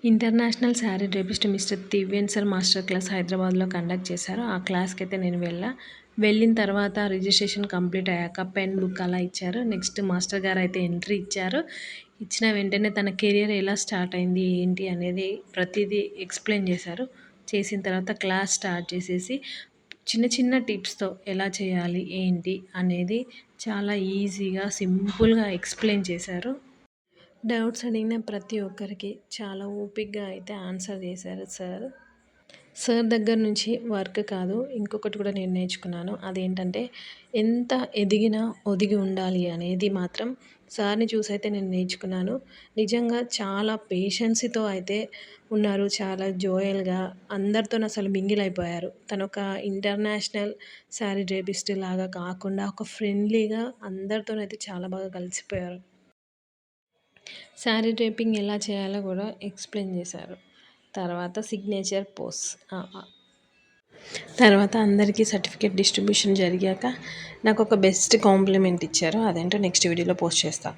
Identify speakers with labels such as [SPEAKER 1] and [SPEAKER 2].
[SPEAKER 1] International sari drapist mister Divyan sir master class హైదరాబాద్లో conduct చేశారు. ఆ క్లాస్కి అయితే నేను వెళ్ళిన తర్వాత రిజిస్ట్రేషన్ కంప్లీట్ అయ్యాక పెన్ బుక్ అలా ఇచ్చారు. నెక్స్ట్ మాస్టర్ గారు అయితే ఎంట్రీ ఇచ్చారు. ఇచ్చిన వెంటనే తన కెరియర్ ఎలా స్టార్ట్ అయింది ఏంటి అనేది ప్రతిదీ ఎక్స్ప్లెయిన్ చేశారు. చేసిన తర్వాత క్లాస్ స్టార్ట్ చేసేసి చిన్న చిన్న టిప్స్తో ఎలా చేయాలి ఏంటి అనేది చాలా ఈజీగా సింపుల్గా ఎక్స్ప్లెయిన్ చేశారు. డౌట్స్ అడిగిన ప్రతి ఒక్కరికి చాలా ఓపికగా అయితే ఆన్సర్ చేశారు సార్. సార్ దగ్గర నుంచి వర్క్ కాదు ఇంకొకటి కూడా నేను నేర్చుకున్నాను. అదేంటంటే ఎంత ఎదిగినా ఒదిగి ఉండాలి అనేది మాత్రం సార్ని చూసైతే నేను నేర్చుకున్నాను. నిజంగా చాలా పేషెన్స్‌తో అయితే ఉన్నారు. చాలా జోయల్‌గా అందరితోని అసలు మింగిల్ అయిపోయారు. తనొక ఇంటర్నేషనల్ శారీ డ్రేపిస్ట్ లాగా కాకుండా ఒక ఫ్రెండ్లీగా అందరితోనైతే చాలా బాగా కలిసిపోయారు. శారీ డ్రేపింగ్ ఎలా చేయాలో కూడా ఎక్స్ప్లెయిన్ చేశారు. తర్వాత సిగ్నేచర్ పోస్ తర్వాత అందరికీ సర్టిఫికేట్ డిస్ట్రిబ్యూషన్ జరిగాక నాకు ఒక బెస్ట్ కాంప్లిమెంట్ ఇచ్చారు. అదేంటో నెక్స్ట్ వీడియోలో పోస్ట్ చేస్తాను.